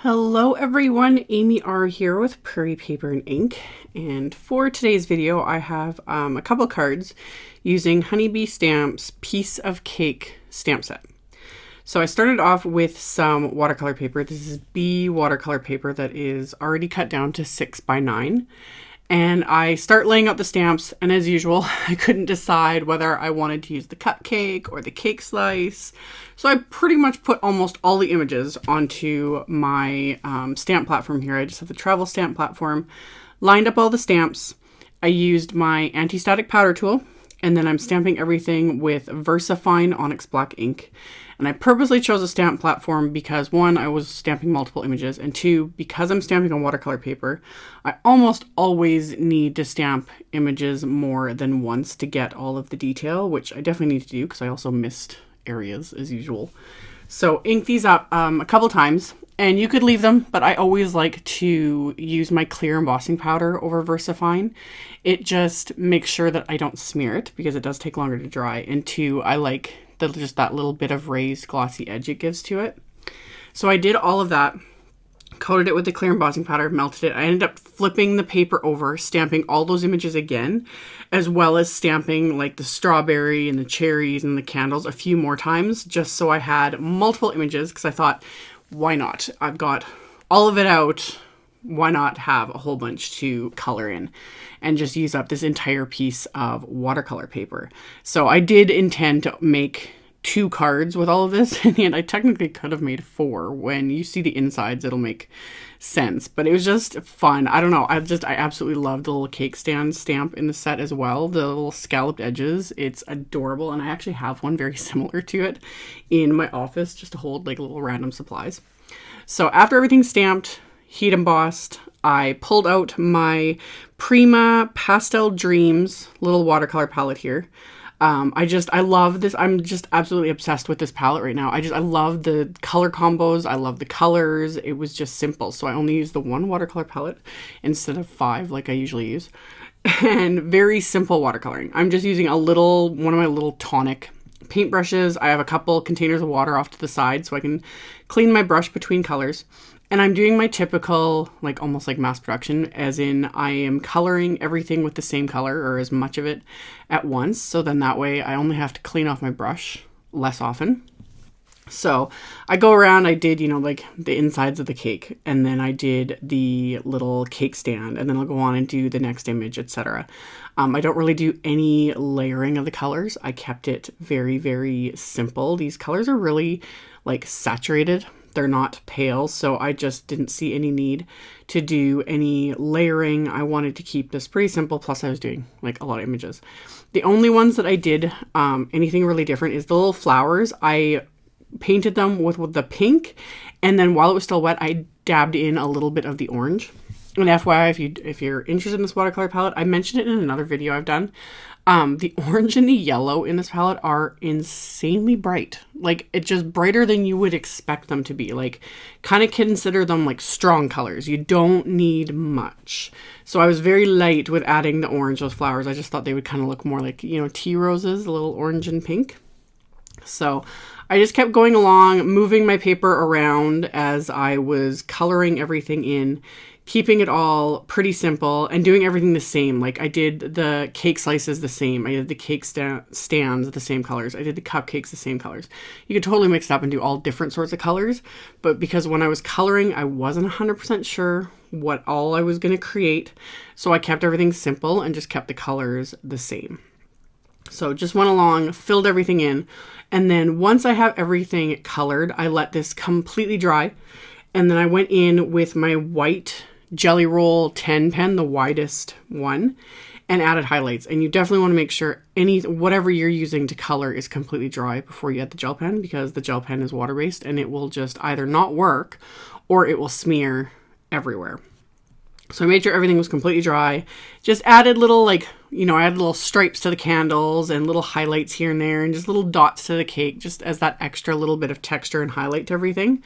Hello everyone, AmyR here with Prairie Paper and Ink, and for today's video I have a couple cards using Honeybee Stamps Piece of Cake stamp set. So I started off with some watercolor paper. This is B watercolor paper that is already cut down to 6x9. And I start laying out the stamps, and as usual, I couldn't decide whether I wanted to use the cupcake or the cake slice. So I pretty much put almost all the images onto my stamp platform here. I just have the travel stamp platform, lined up all the stamps. I used my anti-static powder tool, and then I'm stamping everything with VersaFine ONYX black ink. And I purposely chose a stamp platform because one, I was stamping multiple images, and two, because I'm stamping on watercolor paper, I almost always need to stamp images more than once to get all of the detail, which I definitely need to do because I also missed areas as usual. So ink these up a couple times, and you could leave them, but I always like to use my clear embossing powder over VersaFine. It just makes sure that I don't smear it because it does take longer to dry, and two, I like just that little bit of raised glossy edge it gives to it. So I did all of that, coated it with the clear embossing powder, melted it. I ended up flipping the paper over, stamping all those images again, as well as stamping like the strawberry and the cherries and the candles a few more times, just so I had multiple images, because I thought, why not? I've got all of it out. Why not have a whole bunch to color in and just use up this entire piece of watercolor paper? So I did intend to make 2 cards with all of this, and I technically could have made 4. When you see the insides, it'll make sense, but it was just fun. I don't know. I absolutely love the little cake stand stamp in the set as well. The little scalloped edges. It's adorable, and I actually have one very similar to it in my office just to hold like little random supplies. So after everything's stamped, heat embossed, I pulled out my Prima Pastel Dreams little watercolor palette here. I love this. I'm just absolutely obsessed with this palette right now. I love the color combos. I love the colors. It was just simple. So I only used the 1 watercolor palette instead of 5 like I usually use. And very simple watercoloring. I'm just using one of my little Tonic paintbrushes. I have a couple containers of water off to the side so I can clean my brush between colors. And I'm doing my typical, like almost like mass production, as in I am coloring everything with the same color or as much of it at once. So then that way I only have to clean off my brush less often. So I go around, I did, like the insides of the cake, and then I did the little cake stand, and then I'll go on and do the next image, etc. I don't really do any layering of the colors. I kept it very, very simple. These colors are really like saturated. They're not pale, so I just didn't see any need to do any layering. I wanted to keep this pretty simple, plus I was doing like a lot of images. The only ones that I did anything really different is the little flowers. I painted them with the pink, and then while it was still wet, I dabbed in a little bit of the orange. And FYI, if you're interested in this watercolor palette, I mentioned it in another video I've done. The orange and the yellow in this palette are insanely bright. Like, it's just brighter than you would expect them to be. Like, kind of consider them like strong colors. You don't need much. So I was very light with adding the orange, those flowers. I just thought they would kind of look more like, tea roses, a little orange and pink. So I just kept going along, moving my paper around as I was coloring everything in, keeping it all pretty simple and doing everything the same. Like, I did the cake slices the same. I did the cake stands the same colors. I did the cupcakes the same colors. You could totally mix it up and do all different sorts of colors. But because when I was coloring, I wasn't 100% sure what all I was going to create. So I kept everything simple and just kept the colors the same. So just went along, filled everything in. And then once I have everything colored, I let this completely dry. And then I went in with my white Jelly Roll 10 pen, the widest one, and added highlights. And you definitely want to make sure whatever you're using to color is completely dry before you add the gel pen, because the gel pen is water-based and it will just either not work or it will smear everywhere. So I made sure everything was completely dry. Just added little I added little stripes to the candles and little highlights here and there and just little dots to the cake, just as that extra little bit of texture and highlight to everything.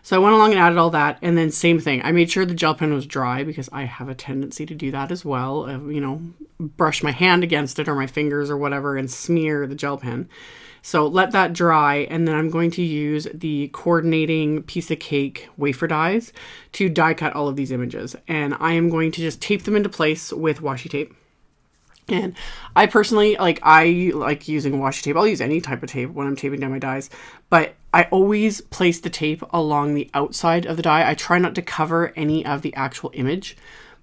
So I went along and added all that, and then same thing. I made sure the gel pen was dry because I have a tendency to do that as well. You know, brush my hand against it or my fingers or whatever and smear the gel pen. So let that dry, and then I'm going to use the coordinating piece of cake wafer dies to die cut all of these images. And I am going to just tape them into place with washi tape. And I personally, I like using washi tape. I'll use any type of tape when I'm taping down my dies, but I always place the tape along the outside of the die. I try not to cover any of the actual image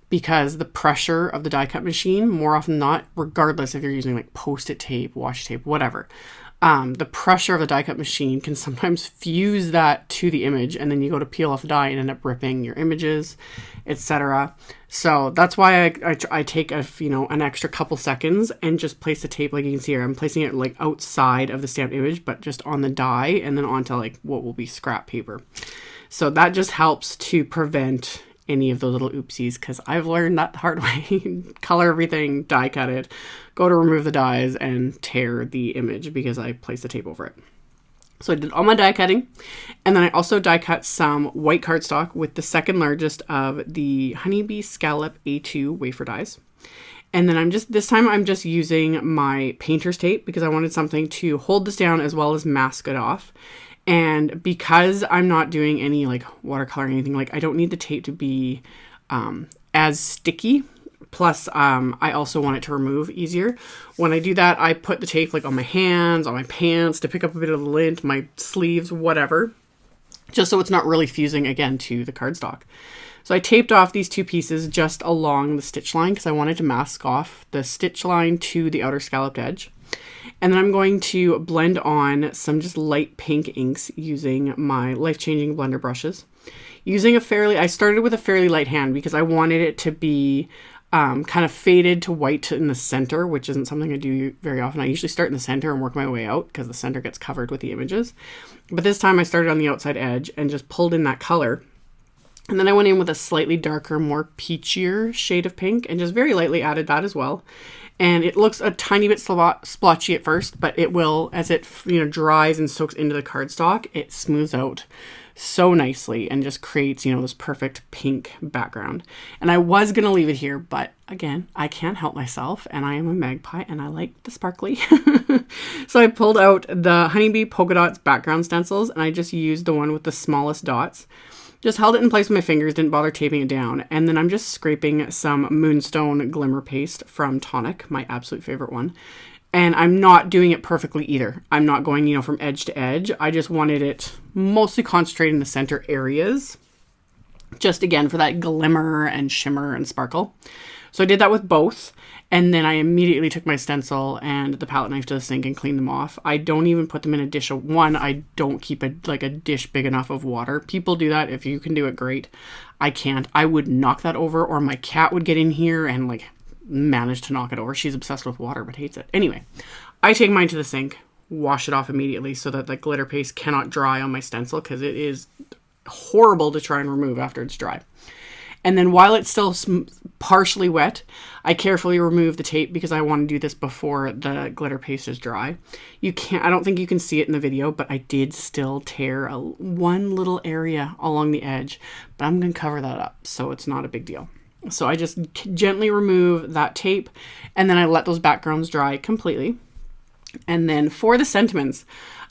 because the pressure of the die cut machine, more often than not, regardless if you're using like Post-it tape, washi tape, whatever, the pressure of the die cut machine can sometimes fuse that to the image, and then you go to peel off the die and end up ripping your images, etc. So that's why I take an extra couple seconds and just place the tape, like you can see here. I'm placing it like outside of the stamped image, but just on the die and then onto like what will be scrap paper. So that just helps to prevent any of those little oopsies, because I've learned that the hard way. Color everything, die cut it, go to remove the dies and tear the image because I placed the tape over it. So I did all my die cutting, and then I also die cut some white cardstock with the second largest of the Honeybee Scallop A2 wafer dies. And then this time I'm just using my painter's tape because I wanted something to hold this down as well as mask it off. And because I'm not doing any like watercolor or anything, like I don't need the tape to be as sticky. Plus, I also want it to remove easier. When I do that, I put the tape like on my hands, on my pants to pick up a bit of the lint, my sleeves, whatever, just so it's not really fusing again to the cardstock. So I taped off these two pieces just along the stitch line because I wanted to mask off the stitch line to the outer scalloped edge. And then I'm going to blend on some just light pink inks using my life-changing blender brushes. I started with a fairly light hand because I wanted it to be kind of faded to white in the center, which isn't something I do very often. I usually start in the center and work my way out because the center gets covered with the images. But this time I started on the outside edge and just pulled in that color. And then I went in with a slightly darker, more peachier shade of pink and just very lightly added that as well. And it looks a tiny bit splotchy at first, but it will, as it dries and soaks into the cardstock, it smooths out so nicely and just creates, this perfect pink background. And I was going to leave it here, but again, I can't help myself, and I am a magpie and I like the sparkly. So I pulled out the Honeybee Polka Dots background stencils, and I just used the one with the smallest dots. Just held it in place with my fingers, didn't bother taping it down. And then I'm just scraping some Moonstone Glimmer Paste from Tonic, my absolute favorite one. And I'm not doing it perfectly either. I'm not going, from edge to edge. I just wanted it mostly concentrated in the center areas. Just again, for that glimmer and shimmer and sparkle. So I did that with both. And then I immediately took my stencil and the palette knife to the sink and cleaned them off. I don't even put them in a dish of one. I don't keep a dish big enough of water. People do that. If you can do it, great. I can't. I would knock that over, or my cat would get in here and manage to knock it over. She's obsessed with water but hates it. Anyway, I take mine to the sink, wash it off immediately so that the glitter paste cannot dry on my stencil because it is horrible to try and remove after it's dry. And then while it's still partially wet, I carefully remove the tape because I want to do this before the glitter paste is dry. I don't think you can see it in the video, but I did still tear one little area along the edge, but I'm going to cover that up, so it's not a big deal. So I just gently remove that tape, and then I let those backgrounds dry completely. And then for the sentiments,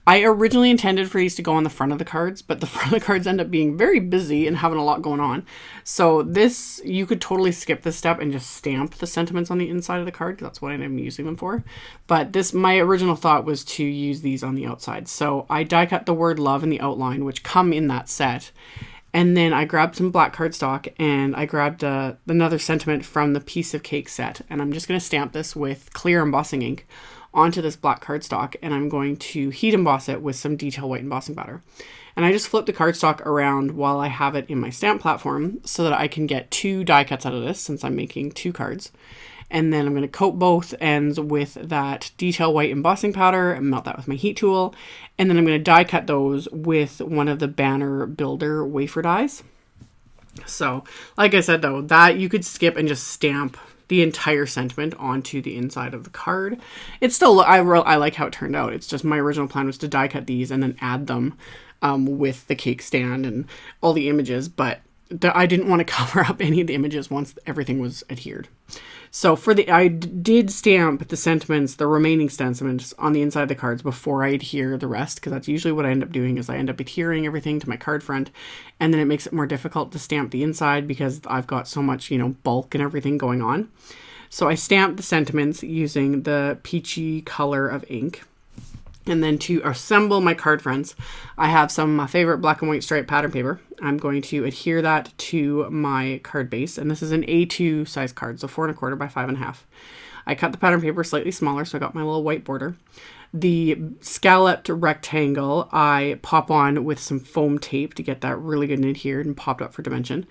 I originally intended for these to go on the front of the cards, but the front of the cards end up being very busy and having a lot going on. So this, you could totally skip this step and just stamp the sentiments on the inside of the card, because that's what I'm using them for. But my original thought was to use these on the outside. So I die cut the word love in the outline, which come in that set. And then I grabbed some black cardstock and I grabbed another sentiment from the piece of cake set. And I'm just going to stamp this with clear embossing ink onto this black cardstock, and I'm going to heat emboss it with some detail white embossing powder. And I just flip the cardstock around while I have it in my stamp platform so that I can get 2 die cuts out of this, since I'm making 2 cards. And then I'm going to coat both ends with that detail white embossing powder and melt that with my heat tool. And then I'm going to die cut those with one of the Banner Builder wafer dies. So, like I said though, that you could skip and just stamp the entire sentiment onto the inside of the card. It's still, I like how it turned out. It's just my original plan was to die cut these and then add them with the cake stand and all the images, but I didn't want to cover up any of the images once everything was adhered. So I did stamp the sentiments, the remaining sentiments on the inside of the cards before I adhere the rest, because that's usually what I end up doing is I end up adhering everything to my card front, and then it makes it more difficult to stamp the inside because I've got so much, bulk and everything going on. So I stamped the sentiments using the peachy color of ink. And then to assemble my card fronts, I have some of my favorite black and white striped pattern paper. I'm going to adhere that to my card base. And this is an A2 size card, so 4 1/4 by 5 1/2. I cut the pattern paper slightly smaller, so I got my little white border. The scalloped rectangle, I pop on with some foam tape to get that really good and adhered and popped up for dimension.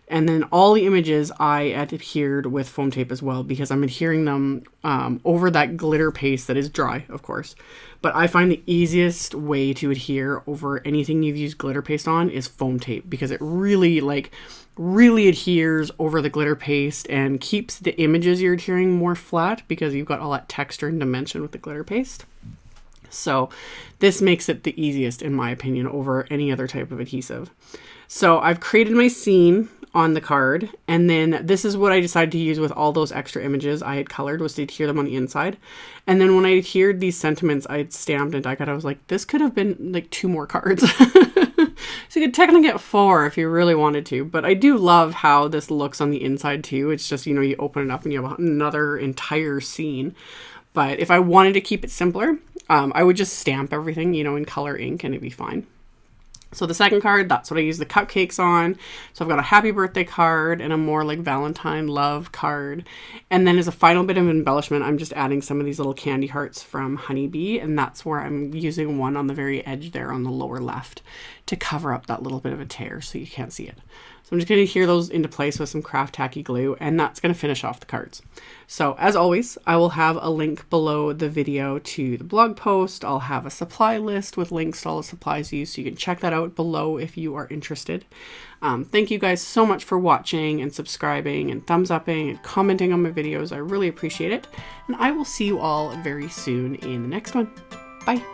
And then all the images I adhered with foam tape as well, because I'm adhering them over that glitter paste that is dry, of course. But I find the easiest way to adhere over anything you've used glitter paste on is foam tape, because it really adheres over the glitter paste and keeps the images you're adhering more flat because you've got all that texture and dimension with the glitter paste. So this makes it the easiest, in my opinion, over any other type of adhesive. So I've created my scene on the card, and then this is what I decided to use with all those extra images I had colored, was to adhere them on the inside. And then when I adhered these sentiments I had stamped and die cut, I was like, this could have been like 2 more cards. So you could technically get 4 if you really wanted to, but I do love how this looks on the inside too. It's just, you open it up and you have another entire scene. But if I wanted to keep it simpler, I would just stamp everything, in color ink, and it'd be fine. So the second card, that's what I use the cupcakes on. So I've got a happy birthday card and a more like Valentine love card. And then as a final bit of embellishment, I'm just adding some of these little candy hearts from Honeybee. And that's where I'm using one on the very edge there on the lower left to cover up that little bit of a tear so you can't see it. So I'm just going to adhere those into place with some craft tacky glue, and that's going to finish off the cards. So as always, I will have a link below the video to the blog post. I'll have a supply list with links to all the supplies used, so you can check that out below if you are interested. Thank you guys so much for watching and subscribing and thumbs upping and commenting on my videos. I really appreciate it. And I will see you all very soon in the next one. Bye.